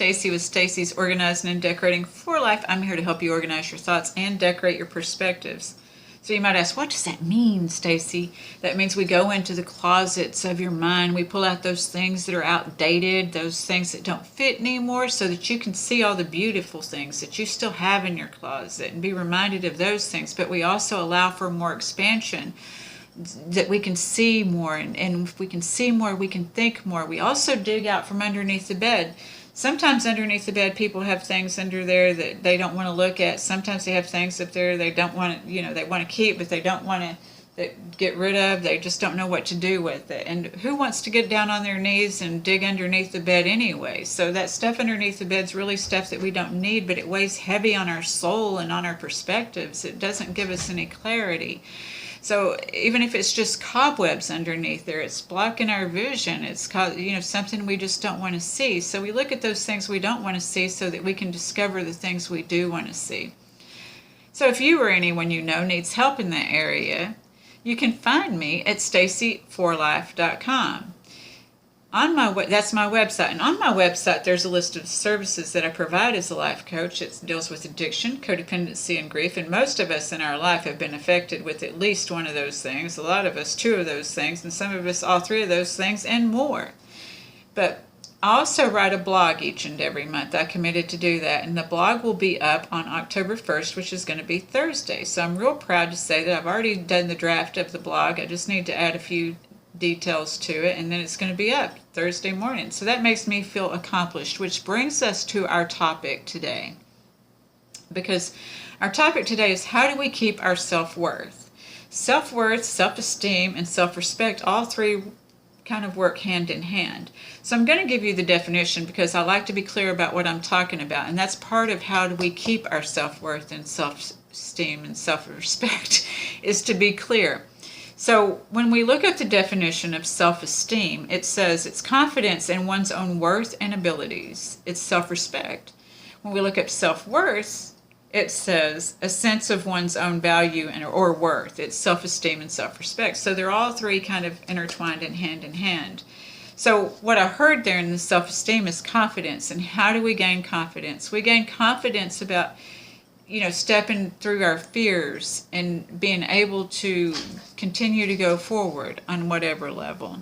Stacy with Stacy's Organizing and Decorating for Life. I'm here to help you organize your thoughts and decorate your perspectives. So you might ask, what does that mean, Stacy? That means we go into the closets of your mind. We pull out those things that are outdated, those things that don't fit anymore, so that you can see all the beautiful things that you still have in your closet and be reminded of those things. But we also allow for more expansion, that we can see more, and if we can see more, we can think more. We also dig out from underneath the bed. Sometimes underneath the bed, people have things under there that they don't want to look at. Sometimes they have things up there they don't want to, they want to keep, but they don't want to get rid of. They just don't know what to do with it. And who wants to get down on their knees and dig underneath the bed anyway? So that stuff underneath the bed's really stuff that we don't need, but it weighs heavy on our soul and on our perspectives. It doesn't give us any clarity. So even if it's just cobwebs underneath there, it's blocking our vision. It's something we just don't want to see. So we look at those things we don't want to see so that we can discover the things we do want to see. So if you or anyone you know needs help in that area, you can find me at stacyforlife.com. That's my website, and on my website there's a list of services that I provide as a life coach. It deals with addiction, codependency, and grief, and most of us in our life have been affected with at least one of those things. A lot of us 2 of those things, and some of us all 3 of those things and more. But I also write a blog each and every month. I committed to do that, and the blog will be up on October 1st, which is going to be Thursday. So I'm real proud to say that I've already done the draft of the blog. I just need to add a few details to it, and then it's going to be up Thursday morning. So that makes me feel accomplished, which brings us to our topic today. Because our topic today is, how do we keep our self-worth? Self-worth, self-esteem, and self-respect, all 3 kind of work hand in hand. So I'm going to give you the definition because I like to be clear about what I'm talking about, and that's part of how do we keep our self-worth and self-esteem and self-respect is to be clear. So when we look at the definition of self-esteem, it says it's confidence in one's own worth and abilities. It's self-respect. When we look at self-worth, it says a sense of one's own value or worth. It's self-esteem and self-respect. So they're all 3 kind of intertwined and hand in hand. So what I heard there in the self-esteem is confidence. And how do we gain confidence? We gain confidence about stepping through our fears and being able to continue to go forward on whatever level.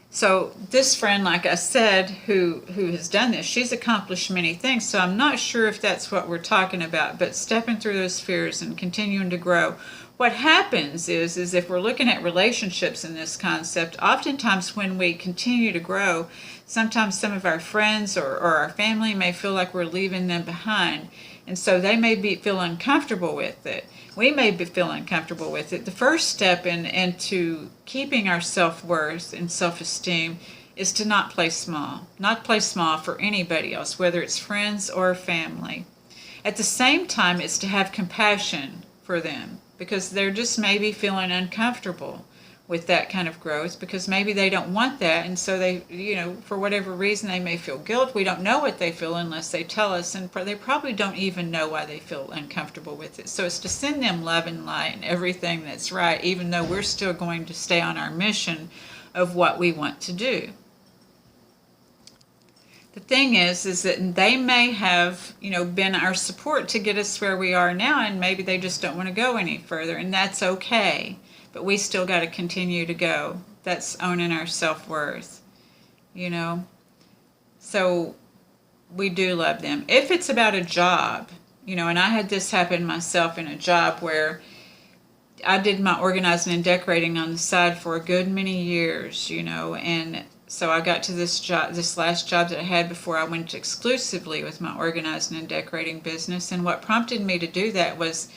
So this friend, like I said, who has done this, she's accomplished many things. So I'm not sure if that's what we're talking about, but stepping through those fears and continuing to grow. What happens is if we're looking at relationships in this concept, oftentimes when we continue to grow, sometimes some of our friends or our family may feel like we're leaving them behind. And so they may feel uncomfortable with it. We may feel uncomfortable with it. The first step into keeping our self-worth and self-esteem is to not play small. Not play small for anybody else, whether it's friends or family. At the same time, it's to have compassion for them because they're just maybe feeling uncomfortable with that kind of growth because maybe they don't want that, and so they, for whatever reason, they may feel guilt. We don't know what they feel unless they tell us, and they probably don't even know why they feel uncomfortable with it. So it's to send them love and light and everything that's right, even though we're still going to stay on our mission of what we want to do. The thing is that they may have, been our support to get us where we are now, and maybe they just don't want to go any further, and that's okay. But we still got to continue to go. That's owning our self-worth, So we do love them. If it's about a job, and I had this happen myself in a job where I did my organizing and decorating on the side for a good many years, and so I got to this last job that I had before I went exclusively with my organizing and decorating business. And what prompted me to do that was,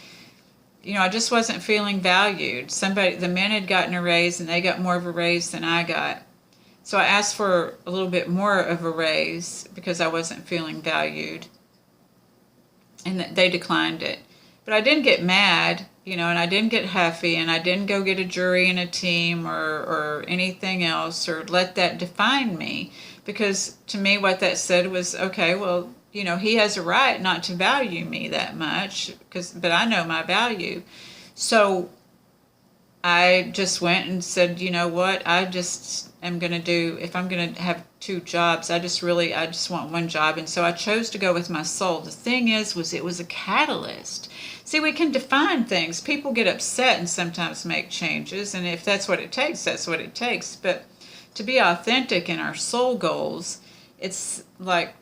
I just wasn't feeling valued. The men had gotten a raise, and they got more of a raise than I got. So I asked for a little bit more of a raise because I wasn't feeling valued. And they declined it. But I didn't get mad, and I didn't get huffy, and I didn't go get a jury and a team or anything else or let that define me. Because to me what that said was, okay, well, he has a right not to value me that much, but I know my value. So I just went and said, you know what, I just am going to do, if I'm going to have two jobs, I just want one job. And so I chose to go with my soul. The thing was it was a catalyst. See, we can define things. People get upset and sometimes make changes. And if that's what it takes, that's what it takes. But to be authentic in our soul goals, it's like,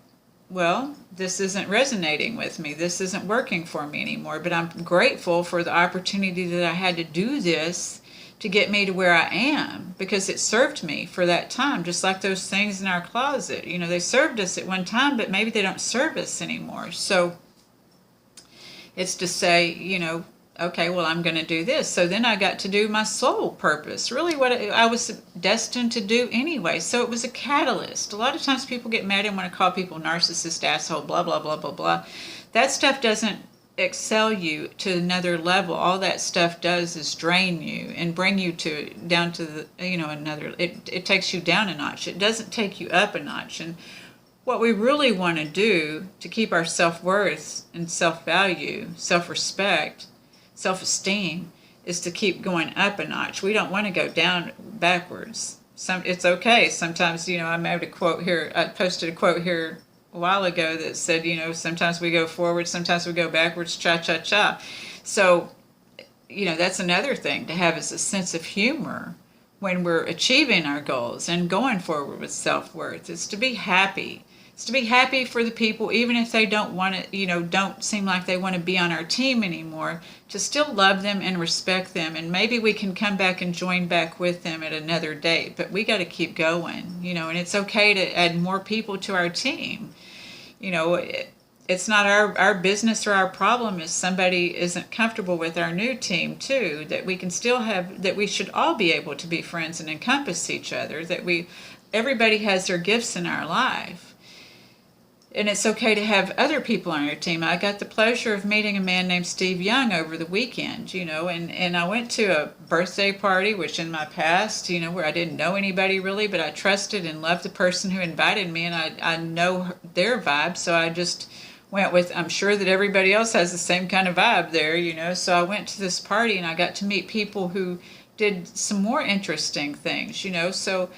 well, this isn't resonating with me. This isn't working for me anymore. But I'm grateful for the opportunity that I had to do this to get me to where I am, because it served me for that time, just like those things in our closet. You know, they served us at one time, but maybe they don't serve us anymore. So it's to say, you know, okay, well, I'm going to do this. So then I got to do my soul purpose, really what I was destined to do anyway. So it was a catalyst. A lot of times people get mad and want to call people narcissist, asshole, blah, blah, blah, blah, blah. That stuff doesn't excel you to another level. All that stuff does is drain you and bring you down to the, you know, another, it takes you down a notch. It doesn't take you up a notch. And what we really want to do to keep our self-worth and self-value, self-respect, self-esteem, is to keep going up a notch. We don't want to go down backwards. It's okay. Sometimes, you know, I made a quote here, I posted a quote here a while ago that said, you know, sometimes we go forward, sometimes we go backwards, cha-cha-cha. So, you know, that's another thing to have, is a sense of humor when we're achieving our goals and going forward with self-worth. It's to be happy. It's to be happy for the people, even if they don't want to, you know, don't seem like they want to be on our team anymore, to still love them and respect them. And maybe we can come back and join back with them at another date, but we got to keep going, you know, and it's okay to add more people to our team. You know, it's not our business or our problem if somebody isn't comfortable with our new team too, that we can still have, that we should all be able to be friends and encompass each other, that everybody has their gifts in our life. And it's okay to have other people on your team. I got the pleasure of meeting a man named Steve Young over the weekend, you know, and I went to a birthday party, which in my past, you know, where I didn't know anybody really, but I trusted and loved the person who invited me, and I know their vibe, so I just went with, I'm sure that everybody else has the same kind of vibe there, you know, so I went to this party and I got to meet people who did some more interesting things, you know, so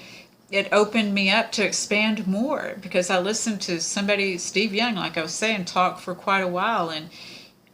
it opened me up to expand more, because I listened to somebody, Steve Young, like I was saying, talk for quite a while. And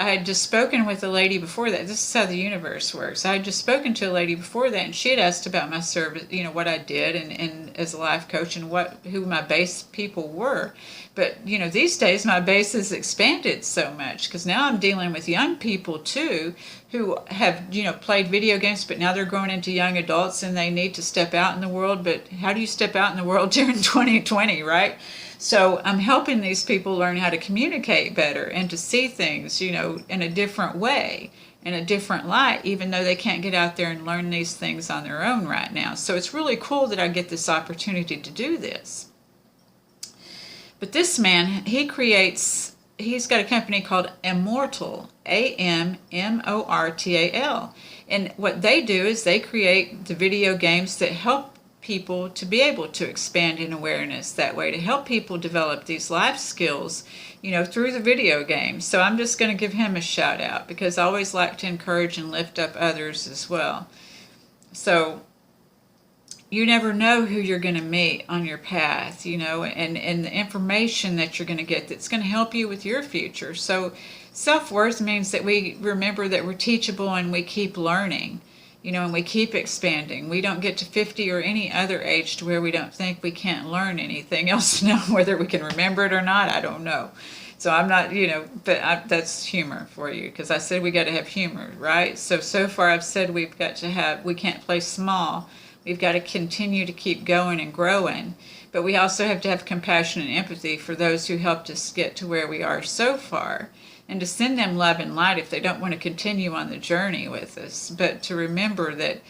I had just spoken with a lady before that. This is how the universe works. I had just spoken to a lady before that, and she had asked about my service, you know, what I did and as a life coach, and who my base people were. But, you know, these days my base has expanded so much, because now I'm dealing with young people too, who have, you know, played video games, but now they're growing into young adults and they need to step out in the world. But how do you step out in the world during 2020, right? So I'm helping these people learn how to communicate better and to see things, you know, in a different way, in a different light, even though they can't get out there and learn these things on their own right now. So it's really cool that I get this opportunity to do this. But this man, he's got a company called Immortal, Ammortal. And what they do is they create the video games that help people to be able to expand in awareness that way, to help people develop these life skills, you know, through the video games. So I'm just going to give him a shout out, because I always like to encourage and lift up others as well. So you never know who you're going to meet on your path, you know, and the information that you're going to get that's going to help you with your future. So self-worth means that we remember that we're teachable and we keep learning, you know, and we keep expanding. We don't get to 50 or any other age to where we don't think we can't learn anything else now, whether we can remember it or not, I don't know. So I'm not, you know, but that's humor for you, because I said we got to have humor, right? So far I've said we can't play small. We've got to continue to keep going and growing. But we also have to have compassion and empathy for those who helped us get to where we are so far, and to send them love and light if they don't want to continue on the journey with us. But to remember that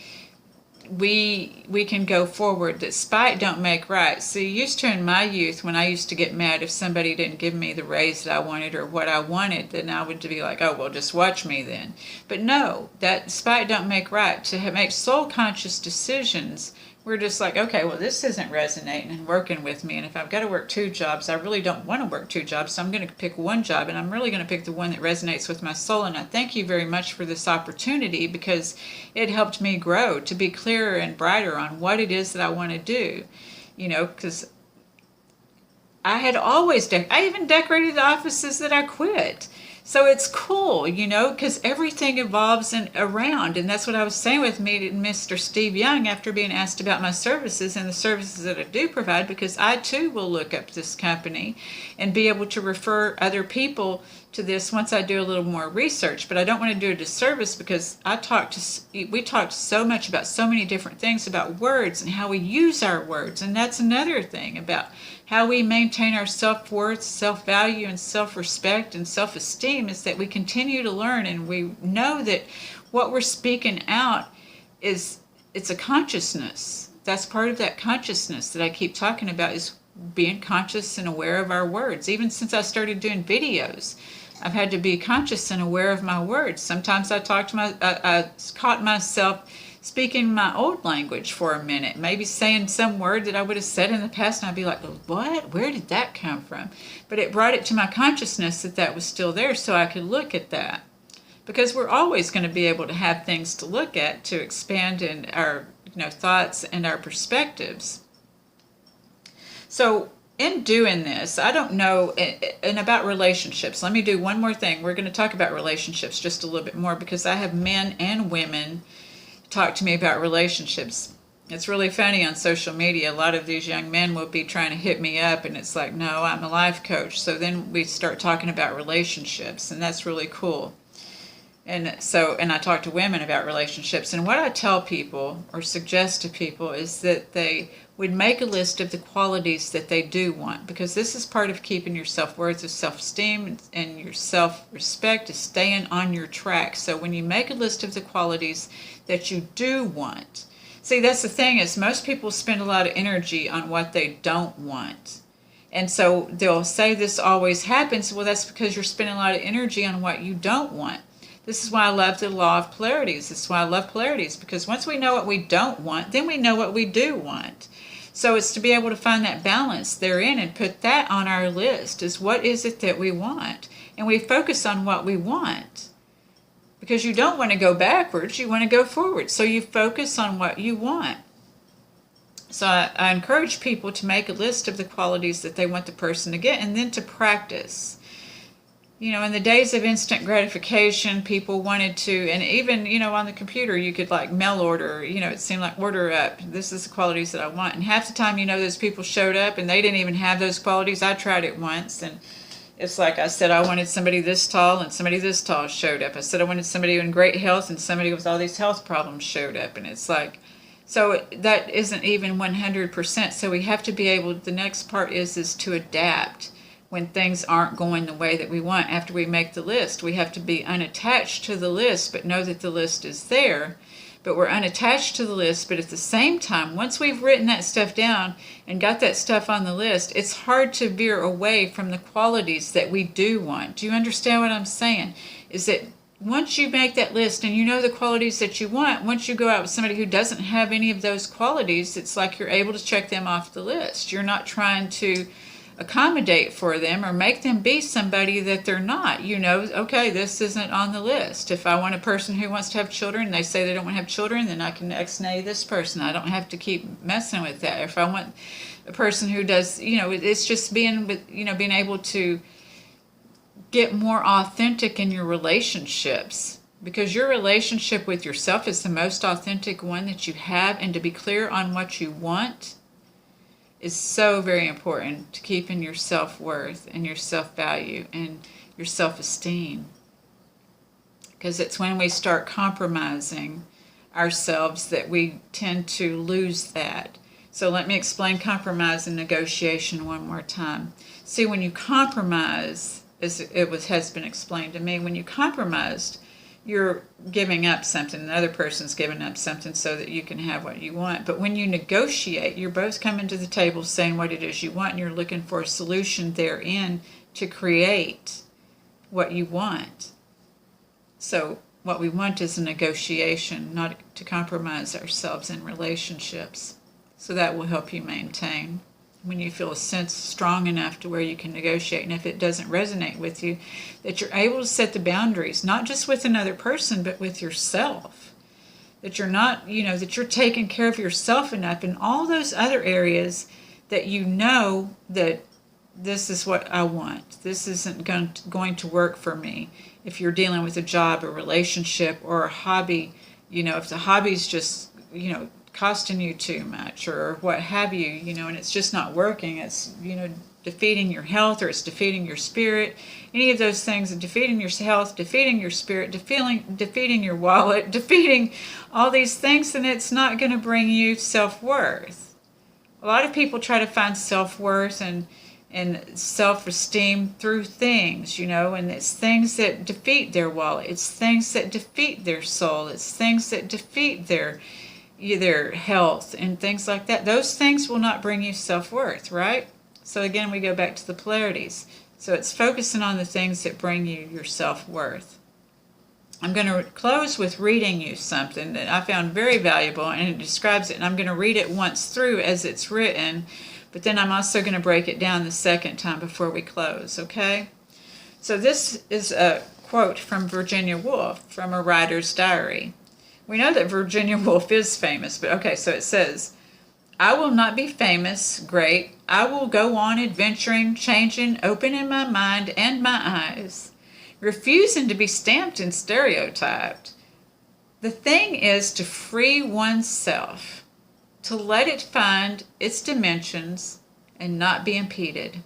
we can go forward, that spite don't make right. So used to in my youth, when I used to get mad if somebody didn't give me the raise that I wanted or what I wanted, then I would be like, oh, well, just watch me then. But no, that spite don't make right. To make soul conscious decisions we're just like, okay, well, this isn't resonating and working with me. And if I've got to work 2 jobs, I really don't want to work 2 jobs. So I'm going to pick one job, and I'm really going to pick the one that resonates with my soul. And I thank you very much for this opportunity, because it helped me grow to be clearer and brighter on what it is that I want to do. Because I had always, I even decorated the offices that I quit. So it's cool, because everything evolves around. And that's what I was saying with meeting Mr. Steve Young after being asked about my services and the services that I do provide, because I too will look up this company and be able to refer other people to this once I do a little more research. But I don't want to do a disservice, because we talked so much about so many different things about words and how we use our words. And that's another thing about how we maintain our self-worth, self-value, and self-respect and self-esteem, is that we continue to learn, and we know that what we're speaking out it's a consciousness. That's part of that consciousness that I keep talking about, is being conscious and aware of our words. Even since I started doing videos, I've had to be conscious and aware of my words. Sometimes I caught myself speaking my old language for a minute, maybe saying some word that I would have said in the past, and I'd be like, what? Where did that come from? But it brought it to my consciousness that was still there, so I could look at that. Because we're always going to be able to have things to look at to expand in our thoughts and our perspectives. So in doing this, I don't know, and about relationships, let me do one more thing. We're going to talk about relationships just a little bit more, because I have men and women talk to me about relationships. It's really funny on social media. A lot of these young men will be trying to hit me up, and it's like, no, I'm a life coach. So then we start talking about relationships, and that's really cool. And I talk to women about relationships. And what I tell people or suggest to people is that they would make a list of the qualities that they do want, because this is part of keeping your self-worth, your self-esteem, and your self-respect, is staying on your track. So when you make a list of the qualities that you do want, see, that's the thing, is most people spend a lot of energy on what they don't want. And so they'll say this always happens. Well, that's because you're spending a lot of energy on what you don't want. This is why I love the law of polarities. This is why I love polarities, because once we know what we don't want, then we know what we do want. So it's to be able to find that balance therein and put that on our list, is what is it that we want? And we focus on what we want, because you don't want to go backwards, you want to go forward. So you focus on what you want. So I encourage people to make a list of the qualities that they want the person to get, and then to practice. In the days of instant gratification, people wanted to, and even, on the computer, you could like mail order, it seemed like order up. This is the qualities that I want. And half the time, those people showed up and they didn't even have those qualities. I tried it once, and it's like I said, I wanted somebody this tall, and somebody this tall showed up. I said I wanted somebody in great health, and somebody with all these health problems showed up. And it's like, so that isn't even 100%. So we have to be able, the next part is to adapt. When things aren't going the way that we want, after we make the list, we have to be unattached to the list, but know that the list is there. But we're unattached to the list, but at the same time, once we've written that stuff down and got that stuff on the list, it's hard to veer away from the qualities that we do want. Do you understand what I'm saying? Is that once you make that list and you know the qualities that you want, once you go out with somebody who doesn't have any of those qualities, it's like you're able to check them off the list. You're not trying to accommodate for them or make them be somebody that they're not. Okay, this isn't on the list. If I want a person who wants to have children and they say they don't want to have children, then I can ex-nay this person. I don't have to keep messing with that. If I want a person who does, it's just being able to get more authentic in your relationships, because your relationship with yourself is the most authentic one that you have. And to be clear on what you want is so very important to keeping your self-worth and your self-value and your self-esteem. Because it's when we start compromising ourselves that we tend to lose that. So let me explain compromise and negotiation one more time. See, when you compromise, as has been explained to me, when you compromised, you're giving up something, the other person's giving up something so that you can have what you want. But when you negotiate, you're both coming to the table saying what it is you want, and you're looking for a solution therein to create what you want. So what we want is a negotiation, not to compromise ourselves in relationships. So that will help you maintain. When you feel a sense strong enough to where you can negotiate, and if it doesn't resonate with you, that you're able to set the boundaries, not just with another person, but with yourself. That you're not, that you're taking care of yourself enough in all those other areas that you know that this is what I want. This isn't going to work for me. If you're dealing with a job, a relationship, or a hobby, if the hobby's just, costing you too much or what have you, and it's just not working, it's, defeating your health, or it's defeating your spirit, any of those things, defeating your health, defeating your spirit, defeating your wallet, defeating all these things, then it's not going to bring you self-worth. A lot of people try to find self-worth and self-esteem through things, and it's things that defeat their wallet, it's things that defeat their soul, it's things that defeat their health and things like that. Those things will not bring you self-worth, right? So again, we go back to the polarities. So it's focusing on the things that bring you your self-worth. I'm going to close with reading you something that I found very valuable, and it describes it, and I'm going to read it once through as it's written, but then I'm also going to break it down the second time before we close, okay? So this is a quote from Virginia Wolfe from a writer's diary. We know that Virginia Wolfe is famous, but okay, so it says, I will not be famous, great. I will go on adventuring, changing, opening my mind and my eyes, refusing to be stamped and stereotyped. The thing is to free oneself, to let it find its dimensions and not be impeded.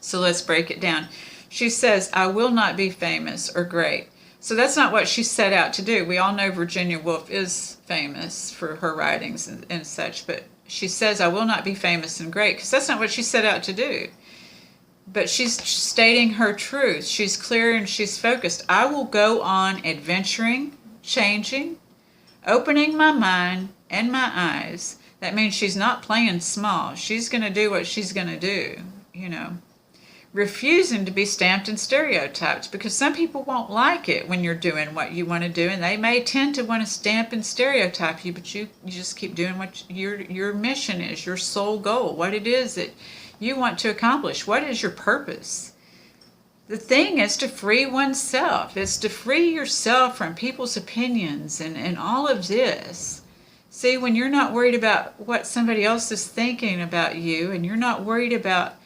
So let's break it down. She says, I will not be famous or great. So that's not what she set out to do. We all know Virginia Wolfe is famous for her writings and such, but she says, I will not be famous and great, because that's not what she set out to do. But she's stating her truth. She's clear and she's focused. I will go on adventuring, changing, opening my mind and my eyes. That means she's not playing small. She's going to do what she's going to do, Refusing to be stamped and stereotyped, because some people won't like it when you're doing what you want to do, and they may tend to want to stamp and stereotype you, but you just keep doing what your mission is, your soul goal, what it is that you want to accomplish. What is your purpose? The thing is to free oneself. It's to free yourself from people's opinions and all of this. See, when you're not worried about what somebody else is thinking about you, and you're not worried about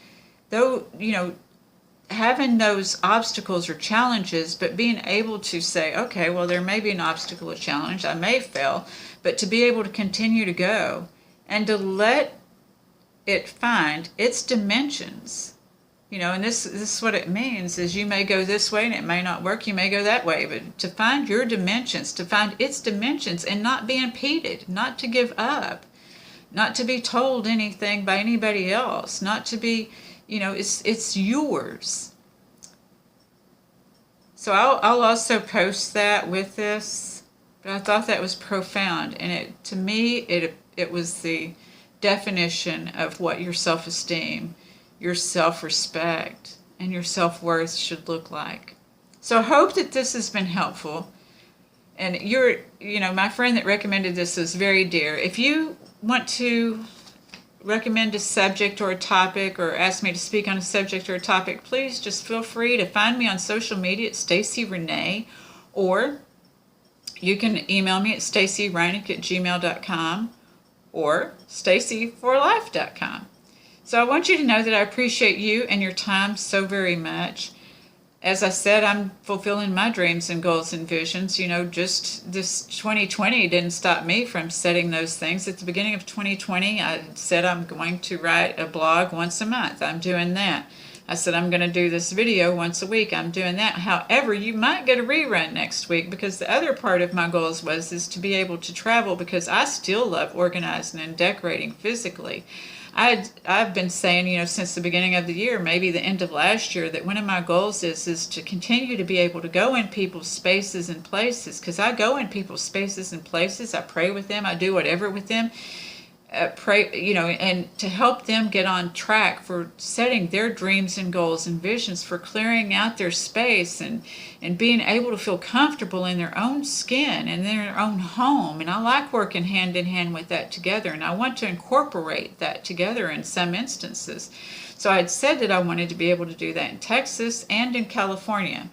having those obstacles or challenges, but being able to say, okay, well, there may be an obstacle or challenge, I may fail, but to be able to continue to go and to let it find its dimensions, and this is what it means, is you may go this way and it may not work, you may go that way, but to find your dimensions, to find its dimensions and not be impeded, not to give up, not to be told anything by anybody else, not to be, it's yours. So I'll also post that with this, but I thought that was profound, and to me it was the definition of what your self-esteem, your self-respect, and your self-worth should look like. So I hope that this has been helpful. And my friend that recommended this is very dear. If you want to recommend a subject or a topic, or ask me to speak on a subject or a topic, please just feel free to find me on social media at Stacey Renee, or you can email me at staceyreinick@gmail.com or staceyforlife.com. So I want you to know that I appreciate you and your time so very much. As I said, I'm fulfilling my dreams and goals and visions. Just this 2020 didn't stop me from setting those things. At the beginning of 2020, I said I'm going to write a blog once a month. I'm doing that. I said I'm going to do this video once a week. I'm doing that. However, you might get a rerun next week, because the other part of my goals is to be able to travel, because I still love organizing and decorating physically. I've been saying, since the beginning of the year, maybe the end of last year, that one of my goals is to continue to be able to go in people's spaces and places, because I go in people's spaces and places. I pray with them. I do whatever with them. pray, and to help them get on track for setting their dreams and goals and visions, for clearing out their space and being able to feel comfortable in their own skin and in their own home. And I like working hand in hand with that together, and I want to incorporate that together in some instances. So I had said that I wanted to be able to do that in Texas and in California.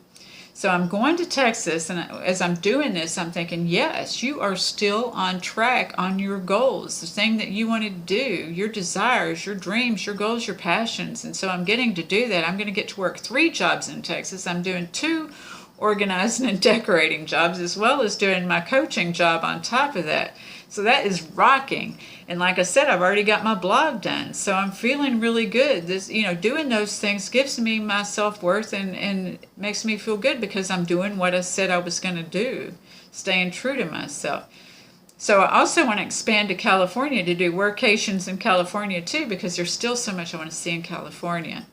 So I'm going to Texas, and as I'm doing this, I'm thinking, yes, you are still on track on your goals, the thing that you want to do, your desires, your dreams, your goals, your passions. And so I'm getting to do that. I'm going to get to work 3 jobs in Texas. I'm doing 2 organizing and decorating jobs, as well as doing my coaching job on top of that. So that is rocking. And like I said, I've already got my blog done. So I'm feeling really good. This, doing those things gives me my self-worth and makes me feel good because I'm doing what I said I was going to do, staying true to myself. So I also want to expand to California to do workations in California too, because there's still so much I want to see in California.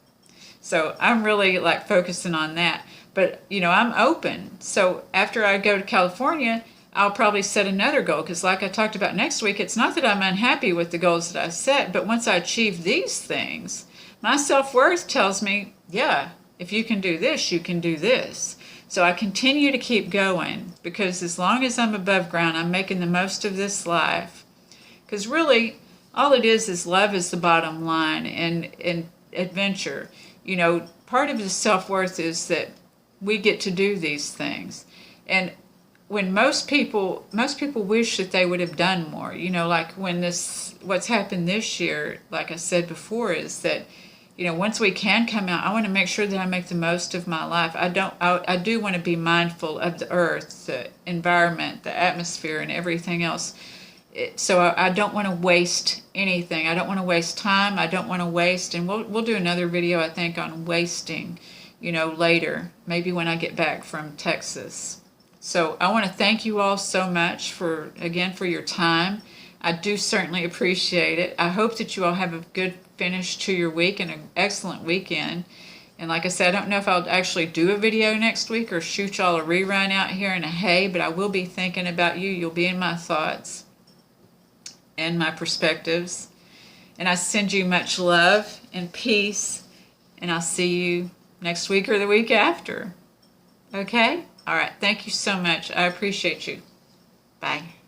So I'm really focusing on that. But, I'm open. So after I go to California, I'll probably set another goal, because like I talked about next week, it's not that I'm unhappy with the goals that I set, but once I achieve these things, my self-worth tells me, yeah, if you can do this, you can do this. So I continue to keep going, because as long as I'm above ground, I'm making the most of this life. Because really, all it is love is the bottom line, and adventure. Part of the self-worth is that we get to do these things. And when most people wish that they would have done more, like when what's happened this year, like I said before, is that, once we can come out, I want to make sure that I make the most of my life. I do want to be mindful of the earth, the environment, the atmosphere, and everything else. So I don't want to waste anything. I don't want to waste time. I don't want to waste, and we'll do another video, I think, on wasting, later, maybe when I get back from Texas. So I want to thank you all so much for your time. I do certainly appreciate it. I hope that you all have a good finish to your week and an excellent weekend. And like I said, I don't know if I'll actually do a video next week or shoot y'all a rerun out here in a hay, but I will be thinking about you. You'll be in my thoughts and my perspectives. And I send you much love and peace, and I'll see you next week or the week after. Okay? All right. Thank you so much. I appreciate you. Bye.